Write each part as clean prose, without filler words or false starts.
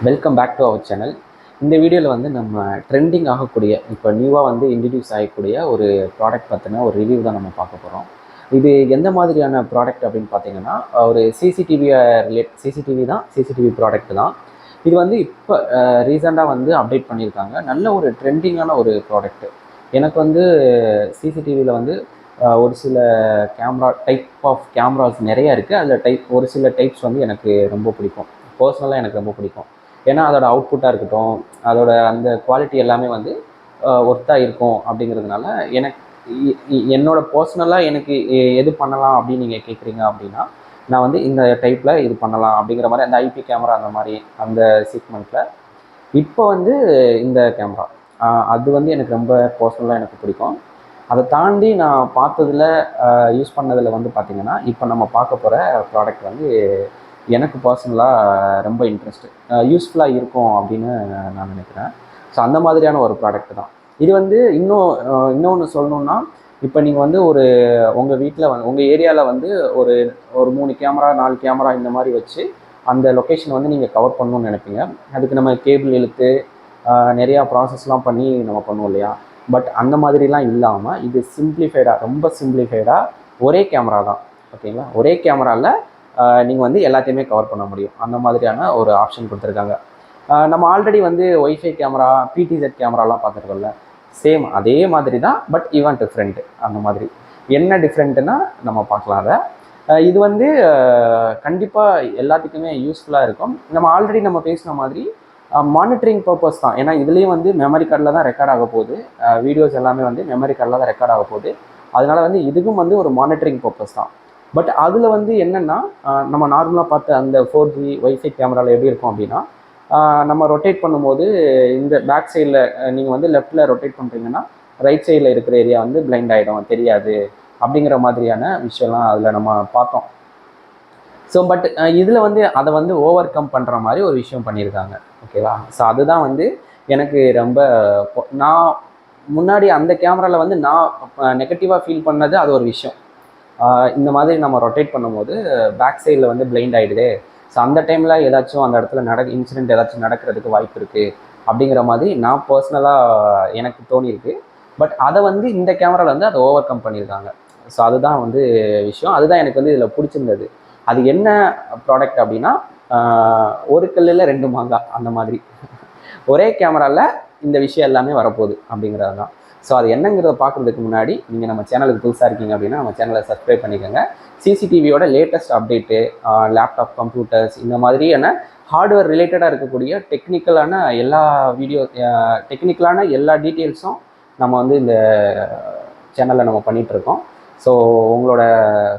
Welcome back to our channel. இந்த வீடியோவில் வந்து நம்ம ட்ரெண்டிங் ஆகக்கூடிய இப்போ நியூவாக வந்து இன்ட்ரடியூஸ் ஆகக்கூடிய ஒரு ப்ராடக்ட் பற்றின ஒரு ரிவ்யூ தான் நம்ம பார்க்க போகிறோம். இது எந்த மாதிரியான ப்ராடக்ட் அப்படின்னு பார்த்தீங்கன்னா, ஒரு சிசிடிவி ப்ராடக்ட் தான். இது வந்து இப்போ ரீசெண்டாக வந்து அப்டேட் பண்ணியிருக்காங்க. நல்ல ஒரு ட்ரெண்டிங்கான ஒரு ப்ராடக்ட்டு. எனக்கு வந்து சிசிடிவியில் வந்து ஒரு சில டைப் ஆஃப் கேமராஸ் நிறையா இருக்குது. அதில் ஒரு சில டைப்ஸ் வந்து எனக்கு ரொம்ப பிடிக்கும். பர்சனலாக எனக்கு ரொம்ப பிடிக்கும். ஏன்னா அதோட அவுட்புட்டாக இருக்கட்டும், அதோட அந்த குவாலிட்டி எல்லாமே வந்து ஒர்த்தாக இருக்கும் அப்படிங்கிறதுனால எனக்கு என்னோட பர்சனலாக எனக்கு எது பண்ணலாம் அப்படின்னு நீங்கள் கேட்குறீங்க அப்படின்னா, நான் வந்து இந்த டைப்பில் இது பண்ணலாம் அப்படிங்கிற மாதிரி அந்த ஐபி கேமரா அந்த மாதிரி அந்த சீக்மெண்ட்டில் இப்போ வந்து இந்த கேமரா அது வந்து எனக்கு ரொம்ப பர்சனலாக எனக்கு பிடிக்கும். அதை தாண்டி நான் பார்த்ததில் யூஸ் பண்ணதில் வந்து பார்த்திங்கன்னா, இப்போ நம்ம பார்க்க போகிற ப்ராடக்ட் வந்து எனக்கு பர்சனலாக ரொம்ப யூஸ்ஃபுல்லாக இருக்கும் அப்படின்னு நான் நினைக்கிறேன். ஸோ அந்த மாதிரியான ஒரு ப்ராடக்ட் தான் இது. வந்து இன்னொன்று சொல்லணுன்னா, இப்போ நீங்கள் வந்து உங்கள் வீட்டில் வந்து உங்கள் ஏரியாவில் வந்து ஒரு ஒரு 3 கேமரா 4 கேமரா இந்த மாதிரி வச்சு அந்த லொக்கேஷன் வந்து நீங்கள் கவர் பண்ணணும்னு நினைப்பீங்க. அதுக்கு நம்ம கேபிள் இழுத்து நிறையா ப்ராசஸ்லாம் பண்ணி நம்ம பண்ணுவோம் இல்லையா? பட் அந்த மாதிரிலாம் இல்லாமல் இது ரொம்ப சிம்பிளிஃபைடாக ஒரே கேமரா தான். ஓகேங்களா? ஒரே கேமராவில் நீங்கள் வந்து எல்லாத்தையுமே கவர் பண்ண முடியும். அந்த மாதிரியான ஒரு ஆப்ஷன் கொடுத்துருக்காங்க. நம்ம ஆல்ரெடி வந்து ஒய்ஃபை கேமரா, பிடிசெட் கேமராலாம் பார்த்துருக்கோம்ல, சேம் அதே மாதிரி தான். But even different. அந்த மாதிரி என்ன டிஃப்ரெண்ட்டுன்னா நம்ம பார்க்கலாம் அதை. இது வந்து கண்டிப்பாக எல்லாத்துக்குமே யூஸ்ஃபுல்லாக இருக்கும். நம்ம பேசின மாதிரி மானிட்டரிங் பர்பஸ் தான். ஏன்னா இதுலேயும் வந்து மெமரி கார்டில் தான் ரெக்கார்ட் ஆக போகுது. வீடியோஸ் எல்லாமே வந்து மெமரி கார்டில் தான் ரெக்கார்ட் ஆக போகுது. அதனால் வந்து இதுக்கும் வந்து ஒரு மானிட்டரிங் பர்பஸ் தான். பட் அதில் வந்து என்னென்னா, நம்ம நார்மலாக பார்த்த அந்த 4G ஒய்ஃபை கேமராவில் எப்படி இருக்கும் அப்படின்னா, நம்ம ரொட்டேட் பண்ணும்போது இந்த பேக் சைடில் நீங்கள் வந்து லெஃப்டில் ரொட்டேட் பண்ணுறீங்கன்னா, ரைட் சைடில் இருக்கிற ஏரியா வந்து பிளைண்ட் ஆகிடும், தெரியாது அப்படிங்கிற மாதிரியான விஷயம்லாம் அதில் நம்ம பார்த்தோம். ஸோ பட் இதில் வந்து அதை வந்து ஓவர் கம் பண்ணுற மாதிரி ஒரு விஷயம் பண்ணியிருக்காங்க. ஓகேவா? ஸோ அதுதான் வந்து எனக்கு ரொம்ப நான் முன்னாடி அந்த கேமராவில் வந்து நான் நெகட்டிவாக ஃபீல் பண்ணது அது ஒரு விஷயம். இந்த மாதிரி நம்ம ரொட்டேட் பண்ணும்போது பேக் சைடில் வந்து பிளைண்ட் ஆகிடுது. ஸோ அந்த டைமில் ஏதாச்சும் அந்த இடத்துல இன்சிடென்ட் ஏதாச்சும் நடக்கிறதுக்கு வாய்ப்பு இருக்குது அப்படிங்கிற மாதிரி நான் பர்சனலாக எனக்கு தோணியிருக்கு. பட் அதை வந்து இந்த கேமராவில் வந்து அதை ஓவர் கம் பண்ணியிருக்காங்க. ஸோ அதுதான் வந்து விஷயம். அதுதான் எனக்கு வந்து இதில் பிடிச்சிருந்தது. அது என்ன ப்ராடக்ட் அப்படின்னா, ஒரு கல்லில் 2 மாங்காய் அந்த மாதிரி ஒரே கேமராவில் இந்த விஷயம் எல்லாமே வரப்போகுது அப்படிங்கிறது தான். ஸோ அது என்னங்கிறத பார்க்குறதுக்கு முன்னாடி நீங்கள் நம்ம சேனலுக்கு புதுசாக இருக்கீங்க அப்படின்னா நம்ம சேனலை சப்ஸ்கிரைப் பண்ணிக்கோங்க. சிசிடிவியோட லேட்டஸ்ட் அப்டேட்டு, லேப்டாப், கம்ப்யூட்டர்ஸ் இந்த மாதிரியான ஹார்ட்வேர் ரிலேட்டடாக இருக்கக்கூடிய டெக்னிக்கலான எல்லா டீட்டெயில்ஸும் நம்ம வந்து இந்த சேனலில் நம்ம பண்ணிகிட்ருக்கோம். ஸோ உங்களோட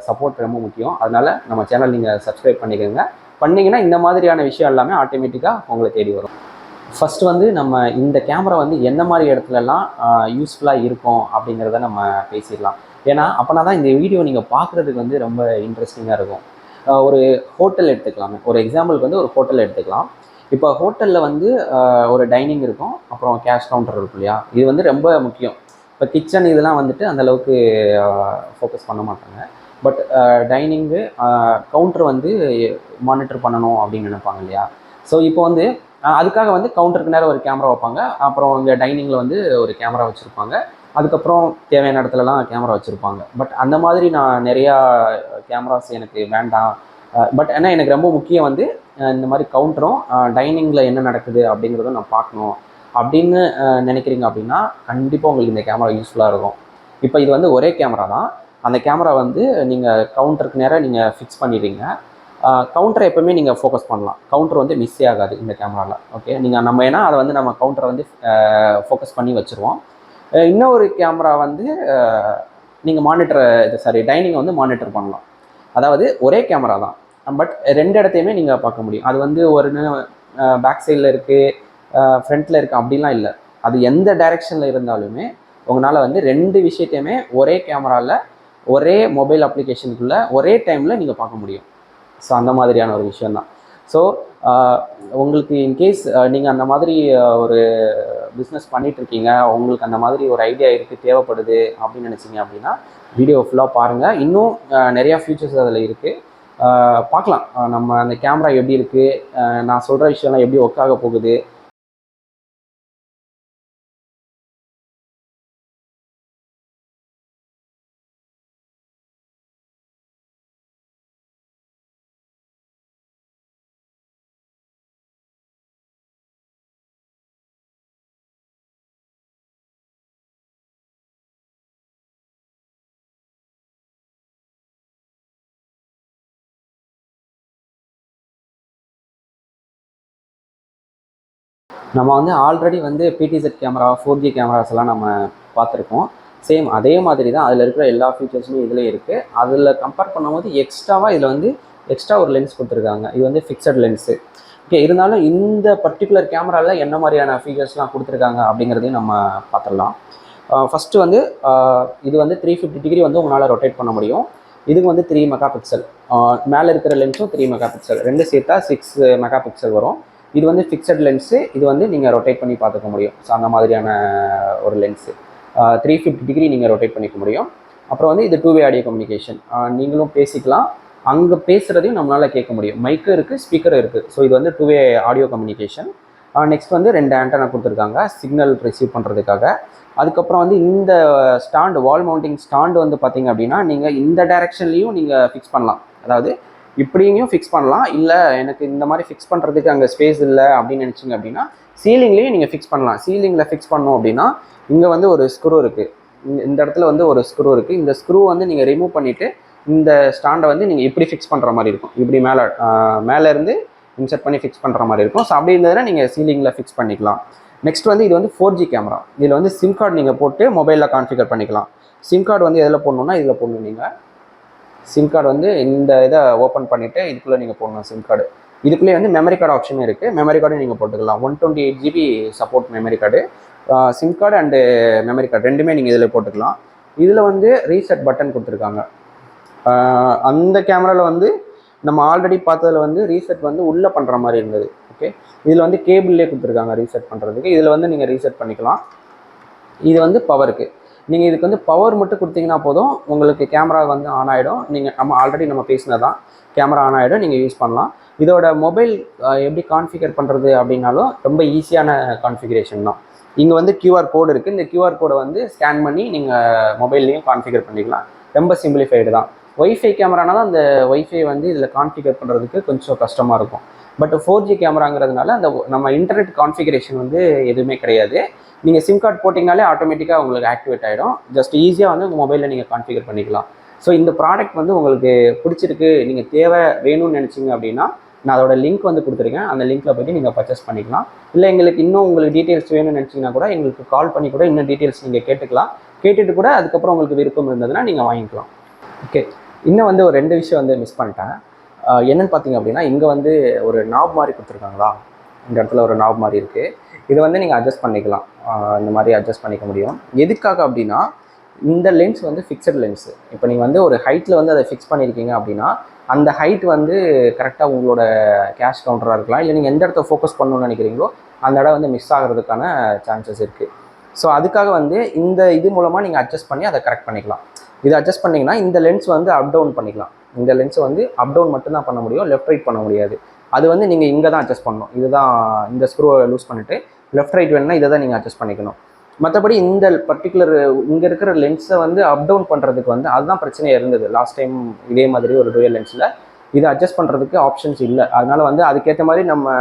சப்போர்ட் ரொம்ப முக்கியம். அதனால் நம்ம சேனல் நீங்கள் சப்ஸ்கிரைப் பண்ணிக்கோங்க. பண்ணிங்கன்னா இந்த மாதிரியான விஷயம் எல்லாமே ஆட்டோமேட்டிக்காக உங்களை தேடி வரும். ஃபஸ்ட்டு வந்து நம்ம இந்த கேமரா வந்து எந்த மாதிரி இடத்துலலாம் யூஸ்ஃபுல்லாக இருக்கும் அப்படிங்கிறத நம்ம பேசிடலாம். ஏன்னா அப்போனா தான் இந்த வீடியோ நீங்கள் பார்க்குறதுக்கு வந்து ரொம்ப இன்ட்ரெஸ்டிங்காக இருக்கும். ஒரு ஹோட்டல் எடுத்துக்கலாமே, ஒரு எக்ஸாம்பிளுக்கு வந்து ஒரு ஹோட்டல் எடுத்துக்கலாம். இப்போ ஹோட்டலில் வந்து ஒரு டைனிங் இருக்கும், அப்புறம் கேஷ் கவுண்டர் இருக்கும் இல்லையா? இது வந்து ரொம்ப முக்கியம். இப்போ கிச்சன் இதெல்லாம் வந்துட்டு அந்தளவுக்கு ஃபோக்கஸ் பண்ண மாட்டாங்க. பட் டைனிங்கு, கவுண்டர் வந்து மானிட்டர் பண்ணணும் அப்படின்னு நினைப்பாங்க இல்லையா? ஸோ இப்போ வந்து அதுக்காக வந்து கவுண்டருக்கு நேரம் ஒரு கேமரா வைப்பாங்க. அப்புறம் இங்கே டைனிங்கில் வந்து ஒரு கேமரா வச்சுருப்பாங்க. அதுக்கப்புறம் தேவையான இடத்துலலாம் கேமரா வச்சுருப்பாங்க. பட் அந்த மாதிரி நான் நிறையா கேமராஸ் எனக்கு வேண்டாம். பட் ஆனால் எனக்கு ரொம்ப முக்கியம் வந்து இந்த மாதிரி கவுண்டரும் டைனிங்கில் என்ன நடக்குது அப்படிங்கிறத நான் பார்க்கணும் அப்படின்னு நினைக்கிறீங்க அப்படின்னா, கண்டிப்பாக உங்களுக்கு இந்த கேமரா யூஸ்ஃபுல்லாக இருக்கும். இப்போ இது வந்து ஒரே கேமரா தான். அந்த கேமரா வந்து நீங்கள் கவுண்டருக்கு நேராக நீங்கள் ஃபிக்ஸ் பண்ணிடுறீங்க. கவுண்டரை எப்போவுமே நீங்கள் ஃபோக்கஸ் பண்ணலாம். கவுண்டர் வந்து மிஸ்ஸே ஆகாது இந்த கேமராவில். ஓகே, ஏன்னா அதை வந்து நம்ம கவுண்டரை வந்து ஃபோக்கஸ் பண்ணி வச்சுருவோம். இன்னொரு கேமரா வந்து நீங்கள் டைனிங்கை வந்து மானிட்டர் பண்ணலாம். அதாவது ஒரே கேமரா தான், பட் 2 இடத்தையுமே நீங்கள் பார்க்க முடியும். அது வந்து பேக் சைடில் இருக்குது, ஃப்ரண்ட்டில் இருக்குது அப்படிலாம் இல்லை. அது எந்த டைரெக்ஷனில் இருந்தாலுமே உங்களால் வந்து 2 விஷயத்தையுமே ஒரே கேமராவில் ஒரே மொபைல் அப்ளிகேஷனுக்குள்ளே ஒரே டைமில் நீங்கள் பார்க்க முடியும். ஸோ அந்த மாதிரியான ஒரு விஷயந்தான். ஸோ உங்களுக்கு இன்கேஸ் நீங்கள் அந்த மாதிரி ஒரு பிஸ்னஸ் பண்ணிகிட்ருக்கீங்க, உங்களுக்கு அந்த மாதிரி ஒரு ஐடியா இருக்குது, தேவைப்படுது அப்படின்னு நினச்சிங்க அப்படின்னா வீடியோ ஃபுல்லாக பாருங்கள். இன்னும் நிறையா ஃபியூச்சர்ஸ் அதில் இருக்குது. பார்க்கலாம் நம்ம அந்த கேமரா எப்படி இருக்குது, நான் சொல்கிற விஷயம்லாம் எப்படி ஒர்க் ஆக போகுது. நம்ம வந்து ஆல்ரெடி வந்து பிடிசெட் கேமரா 4G கேமராஸ் எல்லாம் நம்ம பார்த்துருக்கோம். சேம் அதே மாதிரி தான் அதில் இருக்கிற எல்லா ஃபீச்சர்ஸுமே இதில் இருக்குது. அதில் கம்பேர் பண்ணும்போது எக்ஸ்ட்ராவாக இதில் வந்து எக்ஸ்ட்ரா ஒரு லென்ஸ் கொடுத்துருக்காங்க. இது வந்து ஃபிக்ஸட் லென்ஸு. ஓகே, இருந்தாலும் இந்த பர்டிகுலர் கேமராவில் என்ன மாதிரியான ஃபீச்சர்ஸ்லாம் கொடுத்துருக்காங்க அப்படிங்கிறதையும் நம்ம பார்த்துடலாம். ஃபஸ்ட்டு வந்து இது வந்து 350 டிகிரி வந்து உங்களால் ரொட்டேட் பண்ண முடியும். இதுக்கு வந்து 3 மெகா பிக்சல், மேலே இருக்கிற லென்ஸும் 3 மெகா பிக்சல், ரெண்டு சேர்த்தா 6 மெகா பிக்சல் வரும். இது வந்து ஃபிக்ஸட் லென்ஸு. இது வந்து நீங்கள் ரொட்டேட் பண்ணி பார்த்துக்க முடியும். ஸோ அந்த மாதிரியான ஒரு லென்ஸு 350 டிகிரி நீங்கள் ரொட்டேட் பண்ணிக்க முடியும். அப்புறம் வந்து இது 2-வே ஆடியோ கம்யூனிகேஷன், நீங்களும் பேசிக்கலாம், அங்கே பேசுகிறதையும் நம்மளால் கேட்க முடியும். மைக்கும் இருக்குது, ஸ்பீக்கரும் இருக்குது. ஸோ இது வந்து 2-வே ஆடியோ கம்யூனிகேஷன். நெக்ஸ்ட் வந்து 2 ஆண்டனா கொடுத்துருக்காங்க சிக்னல் ரிசீவ் பண்ணுறதுக்காக. அதுக்கப்புறம் வந்து இந்த ஸ்டாண்டு, வால் மவுண்டிங் ஸ்டாண்டு வந்து பார்த்திங்க அப்படின்னா நீங்கள் இந்த டைரெக்ஷன்லேயும் நீங்கள் ஃபிக்ஸ் பண்ணலாம். அதாவது இப்படியும் ஃபிக்ஸ் பண்ணலாம், இல்லை எனக்கு இந்த மாதிரி ஃபிக்ஸ் பண்ணுறதுக்கு அங்கே ஸ்பேஸ் இல்லை அப்படின்னு நினச்சிங்க அப்படின்னா சீலிங்லேயும் நீங்கள் ஃபிக்ஸ் பண்ணலாம். சீலிங்கில் ஃபிக்ஸ் பண்ணோம் அப்படின்னா இங்கே வந்து ஒரு ஸ்க்ரூ இருக்குது, இந்த இடத்துல வந்து ஒரு ஸ்க்ரூ இருக்குது. இந்த ஸ்க்ரூ வந்து நீங்கள் ரிமூவ் பண்ணிவிட்டு இந்த ஸ்டாண்டை வந்து நீங்கள் இப்படி ஃபிக்ஸ் பண்ணுற மாதிரி இருக்கும். இப்படி மேலேருந்து இன்செர்ட் பண்ணி ஃபிக்ஸ் பண்ணுற மாதிரி இருக்கும். ஸோ அப்படி இருந்ததுன்னா நீங்கள் சீலிங்கில் ஃபிக்ஸ் பண்ணிக்கலாம். நெக்ஸ்ட் வந்து இது வந்து 4G கேமரா. இதில் வந்து சிம் கார்டு நீங்கள் போட்டு மொபைலில் கான்ஃபிகர் பண்ணிக்கலாம். சிம் கார்டு வந்து எதில் போடணுன்னா இதில் போடணும். நீங்கள் சிம் கார்டு வந்து இந்த இதை ஓப்பன் பண்ணிவிட்டு இதுக்குள்ளே நீங்கள் போடணும் சிம் கார்டு. இதுக்குள்ளே வந்து மெமரி கார்டு ஆப்ஷனும் இருக்குது. மெமரி கார்டும் நீங்கள் போட்டுக்கலாம். 128 GB support memory card. Sim card and memory card ரெண்டுமே நீங்கள் இதில் போட்டுக்கலாம். இதில் வந்து ரீசெட் பட்டன் கொடுத்துருக்காங்க. அந்த கேமராவில் வந்து நம்ம ஆல்ரெடி பார்த்ததில் வந்து ரீசெட் வந்து உள்ளே பண்ணுற மாதிரி இருந்தது. ஓகே, இதில் வந்து கேபிள்லேயே கொடுத்துருக்காங்க ரீசெட் பண்ணுறதுக்கு. இதில் வந்து நீங்கள் ரீசெட் பண்ணிக்கலாம். இது வந்து பவருக்கு. நீங்கள் இதுக்கு வந்து பவர் மட்டும் கொடுத்தீங்கன்னா போதும், உங்களுக்கு கேமரா வந்து ஆன் ஆகிடும். நீங்கள் ஆல்ரெடி நம்ம பேசினதான், கேமரா ஆன் ஆகிடும், நீங்கள் யூஸ் பண்ணலாம். இதோட மொபைல் எப்படி கான்ஃபிகர் பண்ணுறது அப்படின்னாலும் ரொம்ப ஈஸியான கான்ஃபிகரேஷன் தான். இங்கே வந்து QR கோடு இருக்குது. இந்த QR கோடை வந்து ஸ்கேன் பண்ணி நீங்கள் மொபைல்லையும் கான்ஃபிகர் பண்ணிக்கலாம். ரொம்ப சிம்பிளிஃபைடு தான். ஒய்ஃபை கேமரானாலும் அந்த ஒய்ஃபை வந்து இதில் கான்ஃபிகர் பண்ணுறதுக்கு கொஞ்சம் கஷ்டமாக இருக்கும். பட் 4G கேமராங்கிறதுனால அந்த நம்ம இன்டர்நெட் கான்ஃபிகரேஷன் வந்து எதுவுமே கிடையாது. நீங்கள் சிம் கார்டு போட்டிங்கனாலே ஆட்டோமேட்டிக்காக உங்களுக்கு ஆக்டிவேட் ஆகிடும். ஜஸ்ட் ஈஸியாக வந்து உங்கள் மொபைலில் நீங்கள் கான்ஃபிகர் பண்ணிக்கலாம். ஸோ இந்த ப்ராடக்ட் வந்து உங்களுக்கு பிடிச்சிருக்கு, நீங்கள் தேவை வேணும்னு நினச்சிங்க அப்படின்னா நான் அதோட லிங்க் வந்து கொடுத்துருக்கேன். அந்த லிங்க்கில் போய்ட்டு நீங்கள் பர்ச்சேஸ் பண்ணிக்கலாம். இல்லை எங்களுக்கு இன்னும் உங்களுக்கு டீட்டெயில்ஸ் வேணும்னு நினச்சிங்கன்னா கூட எங்களுக்கு கால் பண்ணி கூட இன்னும் டீட்டெயில்ஸ் நீங்கள் கேட்டுக்கலாம். கேட்டுட்டு கூட அதுக்கப்புறம் உங்களுக்கு விருப்பம் இருந்ததுன்னா நீங்கள் வாங்கிக்கலாம். ஓகே, இன்னும் வந்து ஒரு 2 விஷயம் வந்து மிஸ் பண்ணிட்டேன். என்னென்னு பார்த்தீங்க அப்படின்னா இங்கே வந்து ஒரு நாப் மாதிரி கொடுத்துருக்காங்களா, இந்த இடத்துல ஒரு நாப் மாதிரி இருக்குது. இதை வந்து நீங்கள் அட்ஜஸ்ட் பண்ணிக்கலாம். இந்த மாதிரி அட்ஜஸ்ட் பண்ணிக்க முடியும். எதுக்காக அப்படின்னா இந்த லென்ஸ் வந்து ஃபிக்ஸட் லென்ஸு. இப்போ நீங்கள் வந்து ஒரு ஹைட்டில் வந்து அதை ஃபிக்ஸ் பண்ணியிருக்கீங்க அப்படின்னா அந்த ஹைட் வந்து கரெக்டாக உங்களோட கேஷ் கவுண்டராக இருக்கலாம், இல்லை நீங்கள் எந்த இடத்த ஃபோக்கஸ் பண்ணணும்னு நினைக்கிறீங்களோ அந்த இடம் வந்து மிஸ் ஆகிறதுக்கான சான்சஸ் இருக்குது. ஸோ அதுக்காக வந்து இந்த இது மூலமாக நீங்கள் அட்ஜஸ்ட் பண்ணி அதை கரெக்ட் பண்ணிக்கலாம். இதை அட்ஜஸ்ட் பண்ணிங்கன்னா இந்த லென்ஸ் வந்து அப் டவுன் பண்ணிக்கலாம். இந்த லென்ஸை வந்து அப் டவுன் மட்டும்தான் பண்ண முடியும், லெஃப்ட் ரைட் பண்ண முடியாது. அது வந்து நீங்கள் இங்கே தான் அட்ஜஸ்ட் பண்ணணும். இதுதான் இந்த ஸ்க்ரூவை லூஸ் பண்ணிவிட்டு லெஃப்ட் ரைட் வேணுன்னா இதை தான் நீங்கள் அட்ஜஸ்ட் பண்ணிக்கணும். மற்றபடி இந்த பர்டிகுலர் இங்கே இருக்கிற லென்ஸை வந்து அப் டவுன் பண்ணுறதுக்கு வந்து அதுதான் பிரச்சனையாக இருந்தது. லாஸ்ட் டைம் இதே மாதிரி ஒரு டூயல் லென்ஸில் இதை அட்ஜஸ்ட் பண்ணுறதுக்கு ஆப்ஷன்ஸ் இல்லை. அதனால் வந்து அதுக்கேற்ற மாதிரி நம்ம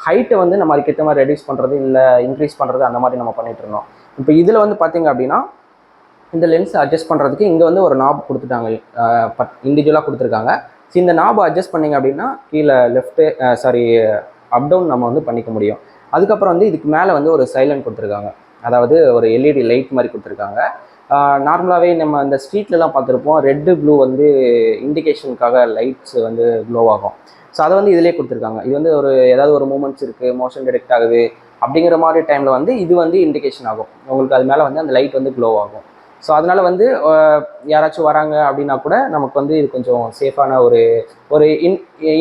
ஹைட்டை வந்து நம்ம அதுக்கேற்ற மாதிரி ரெடியூஸ் பண்ணுறது இல்லை இன்க்ரீஸ் பண்ணுறது அந்த மாதிரி நம்ம பண்ணிகிட்டு இருந்தோம். இப்போ இதில் வந்து பார்த்திங்க அப்படின்னா இந்த லென்ஸை அட்ஜஸ்ட் பண்ணுறதுக்கு இங்கே வந்து ஒரு நாப் கொடுத்துட்டாங்க, இண்டிவிஜுவலாக கொடுத்துருக்காங்க. ஸோ இந்த நாபை அட்ஜஸ்ட் பண்ணிங்க அப்படின்னா கீழே அப் டவுன் நம்ம வந்து பண்ணிக்க முடியும். அதுக்கப்புறம் வந்து இதுக்கு மேலே வந்து ஒரு சைலண்ட் கொடுத்துருக்காங்க, அதாவது ஒரு LED லைட் மாதிரி கொடுத்துருக்காங்க. நார்மலாகவே நம்ம இந்த ஸ்ட்ரீட்லலாம் பார்த்துருப்போம், ரெட்டு ப்ளூ வந்து இண்டிகேஷனுக்காக லைட்ஸ் வந்து க்ளோ ஆகும். ஸோ அதை வந்து இதிலே கொடுத்துருக்காங்க. இது வந்து ஏதாவது ஒரு மூமெண்ட்ஸ் இருக்குது, மோஷன் டிடெக்ட் ஆகுது அப்படிங்கிற மாதிரி டைமில் வந்து இது வந்து இண்டிகேஷன் ஆகும், உங்களுக்கு அது மேலே வந்து அந்த லைட் வந்து க்ளோ ஆகும். ஸோ அதனால் வந்து யாராச்சும் வராங்க அப்படின்னா கூட நமக்கு வந்து இது கொஞ்சம் சேஃபான ஒரு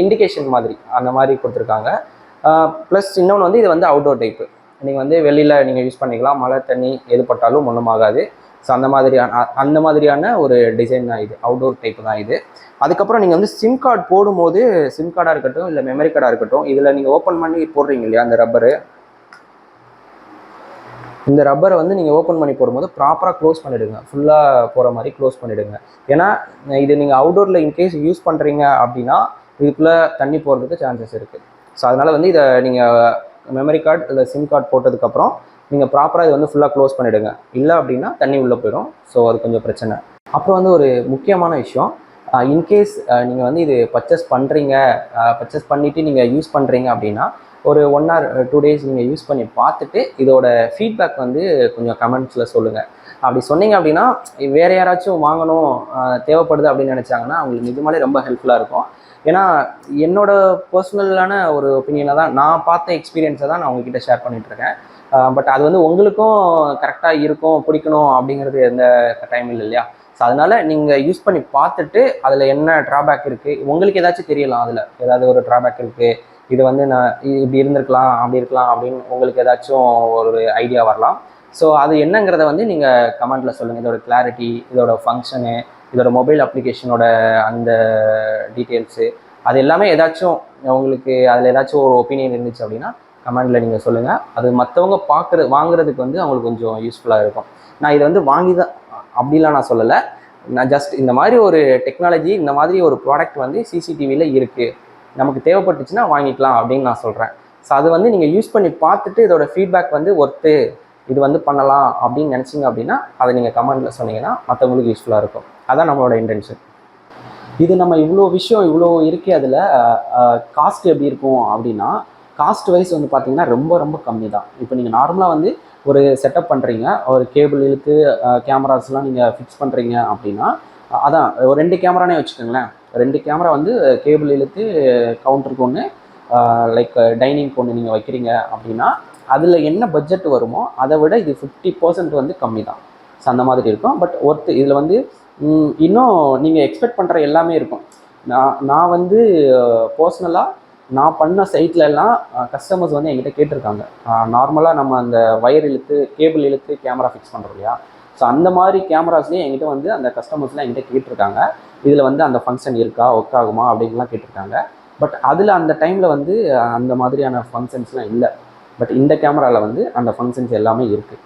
இண்டிகேஷன் மாதிரி அந்த மாதிரி கொடுத்துருக்காங்க. ப்ளஸ் இன்னொன்று வந்து இது வந்து அவுட்டோர் டைப்பு, நீங்கள் வந்து வெளியில் நீங்கள் யூஸ் பண்ணிக்கலாம், மழை தண்ணி எது பட்டாலும் ஒன்றும் ஆகாது. ஸோ அந்த மாதிரியான ஒரு டிசைன் தான் இது, அவுட்டோர் டைப் தான் இது. அதுக்கப்புறம் நீங்கள் வந்து சிம் கார்டு போடும்போது, சிம் கார்டாக இருக்கட்டும் இல்லை மெமரி கார்டாக இருக்கட்டும், இதில் நீங்கள் ஓப்பன் பண்ணி போடுறீங்க இல்லையா அந்த ரப்பரு, இந்த ரப்பரை வந்து நீங்கள் ஓப்பன் பண்ணி போடும்போது ப்ராப்பராக க்ளோஸ் பண்ணிவிடுங்க, ஃபுல்லாக போகிற மாதிரி க்ளோஸ் பண்ணிவிடுங்க. ஏன்னா இது நீங்கள் அவுட்டோரில் இன்கேஸ் யூஸ் பண்ணுறீங்க அப்படின்னா இதுக்குள்ளே தண்ணி போகிறதுக்கு சான்சஸ் இருக்குது. ஸோ அதனால் வந்து இதை நீங்கள் மெமரி கார்டு இல்லை சிம் கார்டு போட்டதுக்கப்புறம் நீங்கள் ப்ராப்பராக இதை வந்து ஃபுல்லாக க்ளோஸ் பண்ணிவிடுங்க. இல்லை அப்படின்னா தண்ணி உள்ளே போயிடும். ஸோ அது கொஞ்சம் பிரச்சனை. அப்புறம் வந்து ஒரு முக்கியமான விஷயம், இன்கேஸ் நீங்கள் வந்து இது பர்ச்சேஸ் பண்ணிவிட்டு நீங்கள் யூஸ் பண்ணுறீங்க அப்படின்னா ஒரு 1 or 2 days நீங்கள் யூஸ் பண்ணி பார்த்துட்டு இதோட ஃபீட்பேக் வந்து கொஞ்சம் கமெண்ட்ஸில் சொல்லுங்கள். அப்படி சொன்னீங்க அப்படின்னா வேறு யாராச்சும் வாங்கணும் தேவைப்படுது அப்படின்னு நினச்சாங்கன்னா அவங்களுக்கு நிஜமாலே ரொம்ப ஹெல்ப்ஃபுல்லாக இருக்கும். ஏன்னா என்னோட பர்சனலான ஒரு ஒப்பீனியனை தான், நான் பார்த்த எக்ஸ்பீரியன்ஸை தான் நான் உங்ககிட்ட ஷேர் பண்ணிகிட்ருக்கேன். பட் அது வந்து உங்களுக்கும் கரெக்டாக இருக்கும், பிடிக்கணும் அப்படிங்கிறது எந்த டைம் இல்லை இல்லையா? ஸோ அதனால் நீங்கள் யூஸ் பண்ணி பார்த்துட்டு அதில் என்ன ட்ராபேக் இருக்குது, உங்களுக்கு ஏதாச்சும் தெரியலாம், அதில் ஏதாவது ஒரு ட்ராபேக் இருக்குது, இது வந்து நான் இப்படி இருந்திருக்கலாம் அப்படி இருக்கலாம் அப்படின்னு உங்களுக்கு ஏதாச்சும் ஒரு ஐடியா வரலாம். ஸோ அது என்னங்கிறத வந்து நீங்கள் கமெண்ட்டில் சொல்லுங்கள். இதோட கிளாரிட்டி, இதோட ஃபங்க்ஷனு, இதோட மொபைல் அப்ளிகேஷனோட அந்த டீட்டெயில்ஸு, அது எல்லாமே ஏதாச்சும் உங்களுக்கு அதில் ஏதாச்சும் ஒரு ஒப்பீனியன் இருந்துச்சு அப்படின்னா கமெண்டில் நீங்கள் சொல்லுங்கள். அது மற்றவங்க வாங்குறதுக்கு வந்து அவங்களுக்கு கொஞ்சம் யூஸ்ஃபுல்லாக இருக்கும். நான் இதை வந்து வாங்கி தான் அப்படிலாம் நான் சொல்லலை. நான் ஜஸ்ட் இந்த மாதிரி ஒரு டெக்னாலஜி, இந்த மாதிரி ஒரு ப்ராடக்ட் வந்து சிசிடிவியில் இருக்குது, நமக்கு தேவைப்பட்டுச்சுன்னா வாங்கிக்கலாம் அப்படின்னு நான் சொல்கிறேன். ஸோ அது வந்து நீங்கள் யூஸ் பண்ணி பார்த்துட்டு இதோட ஃபீட்பேக் வந்து இது வந்து பண்ணலாம் அப்படின்னு நினச்சிங்க அப்படின்னா அதை நீங்கள் கமெண்டில் சொன்னீங்கன்னா மற்றவங்களுக்கு யூஸ்ஃபுல்லாக இருக்கும். அதான் நம்மளோட இன்டென்ஷன். இது நம்ம இவ்வளோ இருக்கே, அதில் காஸ்ட் எப்படி இருக்கும் அப்படின்னா, காஸ்ட் வைஸ் வந்து பார்த்தீங்கன்னா ரொம்ப ரொம்ப கம்மி தான். இப்போ நீங்கள் நார்மலாக வந்து ஒரு செட்டப் பண்ணுறீங்க, ஒரு கேபிள் இழுத்து கேமராஸ்லாம் நீங்கள் ஃபிக்ஸ் பண்ணுறீங்க அப்படின்னா, அதான் ஒரு 2 கேமரானே வச்சுக்கோங்களேன். 2 கேமரா வந்து கேபிள் இழுத்து கவுண்டருக்கு ஒன்று, லைக் டைனிங்க்கு ஒன்று நீங்கள் வைக்கிறீங்க அப்படின்னா அதில் என்ன பட்ஜெட் வருமோ அதை விட இது 50% வந்து கம்மி தான். ஸோ அந்த மாதிரி இருக்கும். பட் இதில் வந்து இன்னும் நீங்கள் எக்ஸ்பெக்ட் பண்ணுற எல்லாமே இருக்கும். நான் வந்து பர்சனலாக நான் பண்ண சைட்லலாம் கஸ்டமர்ஸ் வந்து என்கிட்ட கேட்டிருக்காங்க, நார்மலாக நம்ம அந்த கேபிள் இழுத்து கேமரா ஃபிக்ஸ் பண்ணுறோம் இல்லையா? ஸோ அந்த மாதிரி கேமராஸ்லேயே என்கிட்ட வந்து அந்த கஸ்டமர்ஸ்லாம் என்கிட்ட கேட்டிருக்காங்க, இதில் வந்து அந்த ஃபங்க்ஷன் இருக்கா, ஒர்க் ஆகுமா அப்படின்லாம் கேட்டிருக்காங்க. பட் அதில் அந்த டைமில் வந்து அந்த மாதிரியான ஃபங்க்ஷன்ஸ்லாம் இல்லை. பட் இந்த கேமராவில் வந்து அந்த ஃபங்க்ஷன்ஸ் எல்லாமே இருக்குது.